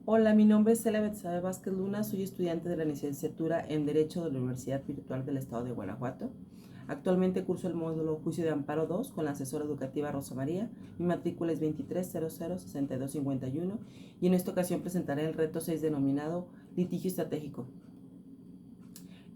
Hola, mi nombre es Celia Betsabe Vázquez Luna, soy estudiante de la licenciatura en Derecho de la Universidad Virtual del Estado de Guanajuato. Actualmente curso el módulo Juicio de Amparo 2 con la asesora educativa Rosa María. Mi matrícula es 23006251 y en esta ocasión presentaré el reto 6 denominado Litigio Estratégico.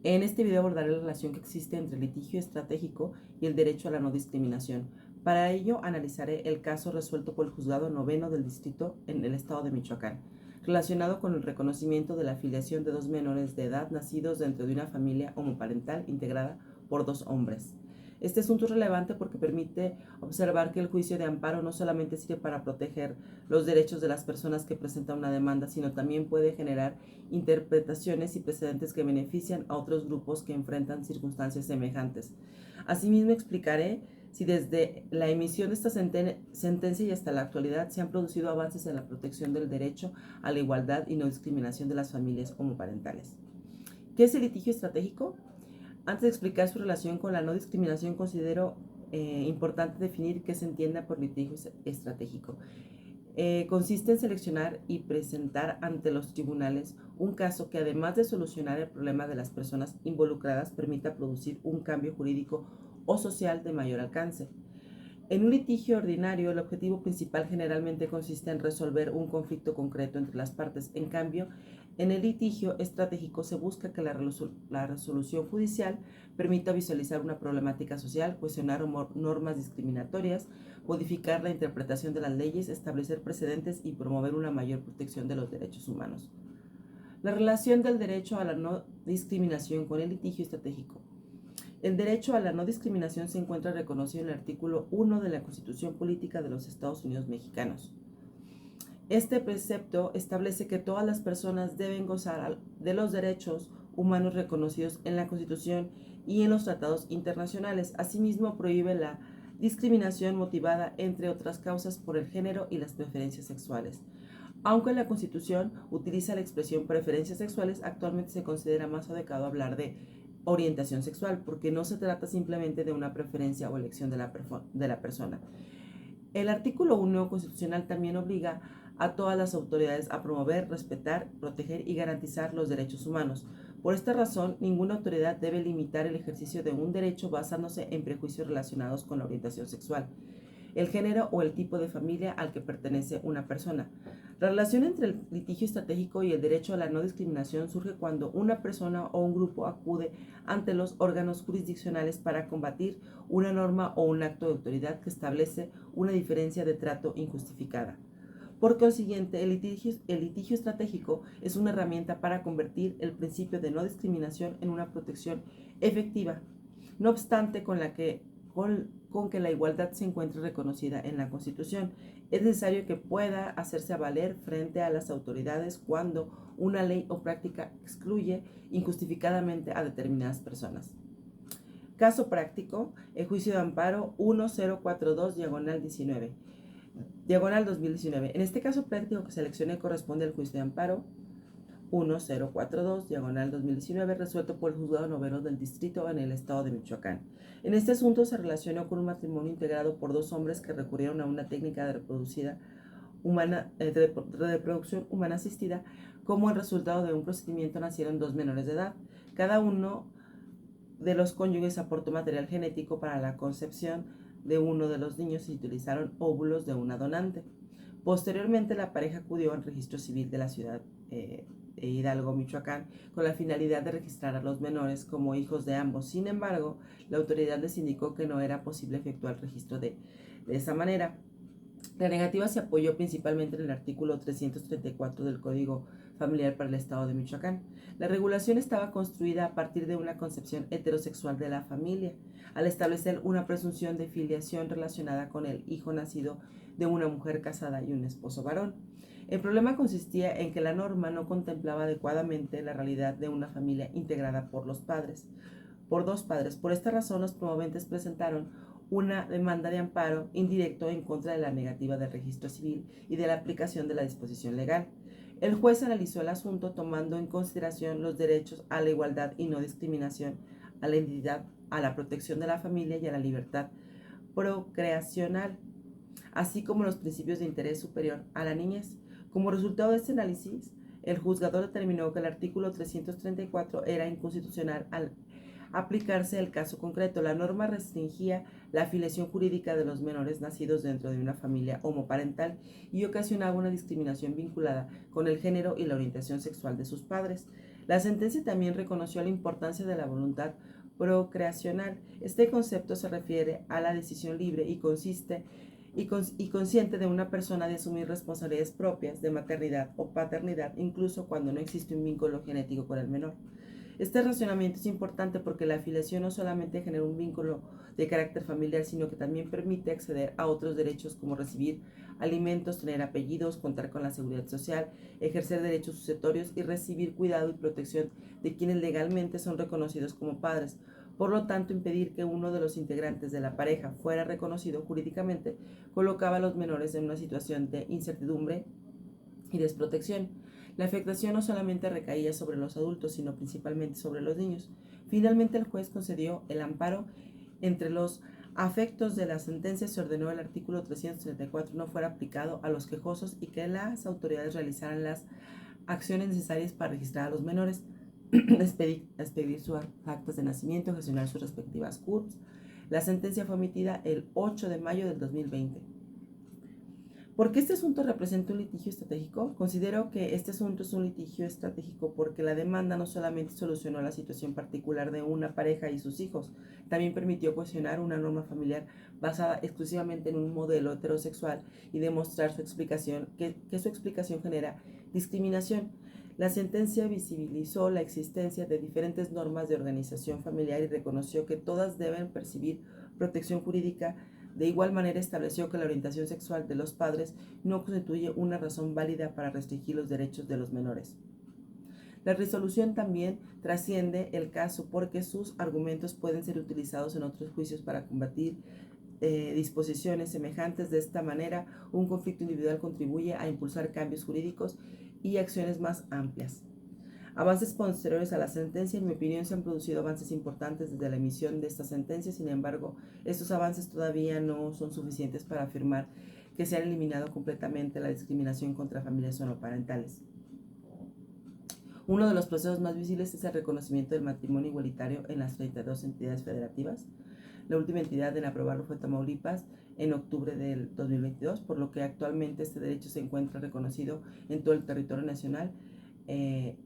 En este video abordaré la relación que existe entre el litigio estratégico y el derecho a la no discriminación. Para ello analizaré el caso resuelto por el Juzgado Noveno del Distrito en el Estado de Michoacán, relacionado con el reconocimiento de la filiación de dos menores de edad nacidos dentro de una familia homoparental integrada por dos hombres. Este asunto es relevante porque permite observar que el juicio de amparo no solamente sirve para proteger los derechos de las personas que presentan una demanda, sino también puede generar interpretaciones y precedentes que benefician a otros grupos que enfrentan circunstancias semejantes. Asimismo, explicaré si desde la emisión de esta sentencia y hasta la actualidad se han producido avances en la protección del derecho a la igualdad y no discriminación de las familias homoparentales. ¿Qué es el litigio estratégico? Antes de explicar su relación con la no discriminación, considero importante definir qué se entiende por litigio estratégico. Consiste en seleccionar y presentar ante los tribunales un caso que, además de solucionar el problema de las personas involucradas, permita producir un cambio jurídico o social de mayor alcance. En un litigio ordinario, el objetivo principal generalmente consiste en resolver un conflicto concreto entre las partes. En cambio, en el litigio estratégico se busca que la resolución judicial permita visualizar una problemática social, cuestionar normas discriminatorias, modificar la interpretación de las leyes, establecer precedentes y promover una mayor protección de los derechos humanos. La relación del derecho a la no discriminación con el litigio estratégico. El derecho a la no discriminación se encuentra reconocido en el artículo 1 de la Constitución Política de los Estados Unidos Mexicanos. Este precepto establece que todas las personas deben gozar de los derechos humanos reconocidos en la Constitución y en los tratados internacionales. Asimismo, prohíbe la discriminación motivada, entre otras causas, por el género y las preferencias sexuales. Aunque la Constitución utiliza la expresión preferencias sexuales, actualmente se considera más adecuado hablar de orientación sexual, porque no se trata simplemente de una preferencia o elección de la persona. El artículo 1 constitucional también obliga a todas las autoridades a promover, respetar, proteger y garantizar los derechos humanos. Por esta razón, ninguna autoridad debe limitar el ejercicio de un derecho basándose en prejuicios relacionados con la orientación sexual, el género o el tipo de familia al que pertenece una persona. La relación entre el litigio estratégico y el derecho a la no discriminación surge cuando una persona o un grupo acude ante los órganos jurisdiccionales para combatir una norma o un acto de autoridad que establece una diferencia de trato injustificada. Por consiguiente, el litigio estratégico es una herramienta para convertir el principio de no discriminación en una protección efectiva, no obstante con que la igualdad se encuentre reconocida en la Constitución. Es necesario que pueda hacerse valer frente a las autoridades cuando una ley o práctica excluye injustificadamente a determinadas personas. Caso práctico, el juicio de amparo 1042-19, diagonal 2019. En este caso práctico que seleccioné corresponde al juicio de amparo 1042, diagonal 2019, resuelto por el Juzgado Noveno del Distrito en el Estado de Michoacán. En este asunto se relacionó con un matrimonio integrado por dos hombres que recurrieron a una técnica de reproducción humana asistida. Como el resultado de un procedimiento nacieron dos menores de edad. Cada uno de los cónyuges aportó material genético para la concepción de uno de los niños y utilizaron óvulos de una donante. Posteriormente, la pareja acudió al registro civil de la ciudad de Hidalgo, Michoacán, con la finalidad de registrar a los menores como hijos de ambos. Sin embargo, la autoridad les indicó que no era posible efectuar el registro de esa manera. La negativa se apoyó principalmente en el artículo 334 del Código Familiar para el Estado de Michoacán. La regulación estaba construida a partir de una concepción heterosexual de la familia, al establecer una presunción de filiación relacionada con el hijo nacido de una mujer casada y un esposo varón. El problema consistía en que la norma no contemplaba adecuadamente la realidad de una familia integrada por dos padres. Por esta razón, los promoventes presentaron una demanda de amparo indirecto en contra de la negativa del registro civil y de la aplicación de la disposición legal. El juez analizó el asunto tomando en consideración los derechos a la igualdad y no discriminación, a la identidad, a la protección de la familia y a la libertad procreacional, así como los principios de interés superior a la niñez. Como resultado de este análisis, el juzgador determinó que el artículo 334 era inconstitucional al aplicarse el caso concreto. La norma restringía la afiliación jurídica de los menores nacidos dentro de una familia homoparental y ocasionaba una discriminación vinculada con el género y la orientación sexual de sus padres. La sentencia también reconoció la importancia de la voluntad procreacional. Este concepto se refiere a la decisión libre y consciente de una persona de asumir responsabilidades propias de maternidad o paternidad, incluso cuando no existe un vínculo genético con el menor. Este razonamiento es importante porque la afiliación no solamente genera un vínculo de carácter familiar, sino que también permite acceder a otros derechos como recibir alimentos, tener apellidos, contar con la seguridad social, ejercer derechos sucetorios y recibir cuidado y protección de quienes legalmente son reconocidos como padres. Por lo tanto, impedir que uno de los integrantes de la pareja fuera reconocido jurídicamente colocaba a los menores en una situación de incertidumbre y desprotección. La afectación no solamente recaía sobre los adultos, sino principalmente sobre los niños. Finalmente, el juez concedió el amparo. Entre los afectos de la sentencia se ordenó que el artículo 334 no fuera aplicado a los quejosos y que las autoridades realizaran las acciones necesarias para registrar a los menores, expedir sus actas de nacimiento, gestionar sus respectivas CURPs. La sentencia fue emitida el 8 de mayo del 2020. ¿Por qué este asunto representa un litigio estratégico? Considero que este asunto es un litigio estratégico porque la demanda no solamente solucionó la situación particular de una pareja y sus hijos, también permitió cuestionar una norma familiar basada exclusivamente en un modelo heterosexual y demostrar su explicación, que su explicación genera discriminación. La sentencia visibilizó la existencia de diferentes normas de organización familiar y reconoció que todas deben percibir protección jurídica. De igual manera, estableció que la orientación sexual de los padres no constituye una razón válida para restringir los derechos de los menores. La resolución también trasciende el caso porque sus argumentos pueden ser utilizados en otros juicios para combatir disposiciones semejantes. De esta manera, un conflicto individual contribuye a impulsar cambios jurídicos y acciones más amplias. Avances posteriores a la sentencia, en mi opinión, se han producido avances importantes desde la emisión de esta sentencia. Sin embargo, estos avances todavía no son suficientes para afirmar que se ha eliminado completamente la discriminación contra familias monoparentales. Uno de los procesos más visibles es el reconocimiento del matrimonio igualitario en las 32 entidades federativas. La última entidad en aprobarlo fue Tamaulipas en octubre del 2022, por lo que actualmente este derecho se encuentra reconocido en todo el territorio nacional.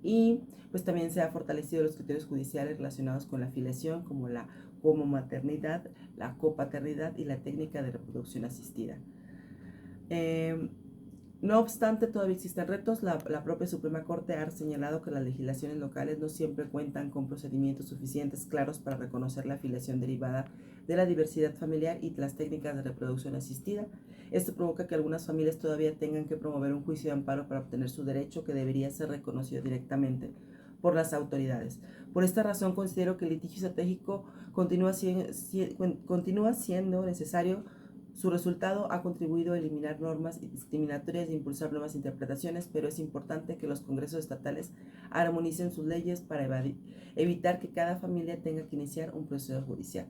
Y pues también se ha fortalecido los criterios judiciales relacionados con la afiliación, como la comomaternidad, la copaternidad y la técnica de reproducción asistida. No obstante, todavía existen retos. La propia Suprema Corte ha señalado que las legislaciones locales no siempre cuentan con procedimientos suficientes claros para reconocer la afiliación derivada de la diversidad familiar y las técnicas de reproducción asistida. Esto provoca que algunas familias todavía tengan que promover un juicio de amparo para obtener su derecho, que debería ser reconocido directamente por las autoridades. Por esta razón, considero que el litigio estratégico continúa siendo necesario. Su resultado ha contribuido a eliminar normas discriminatorias e impulsar nuevas interpretaciones, pero es importante que los congresos estatales armonicen sus leyes para evitar que cada familia tenga que iniciar un proceso judicial.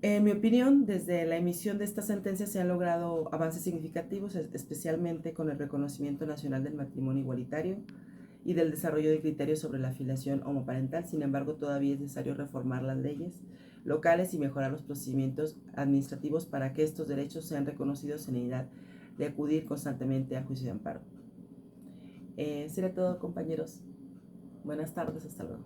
En mi opinión, desde la emisión de esta sentencia se han logrado avances significativos, especialmente con el reconocimiento nacional del matrimonio igualitario y del desarrollo de criterios sobre la afiliación homoparental. Sin embargo, todavía es necesario reformar las leyes locales y mejorar los procedimientos administrativos para que estos derechos sean reconocidos sin necesidad de acudir constantemente al juicio de amparo. Sería todo, compañeros. Buenas tardes, hasta luego.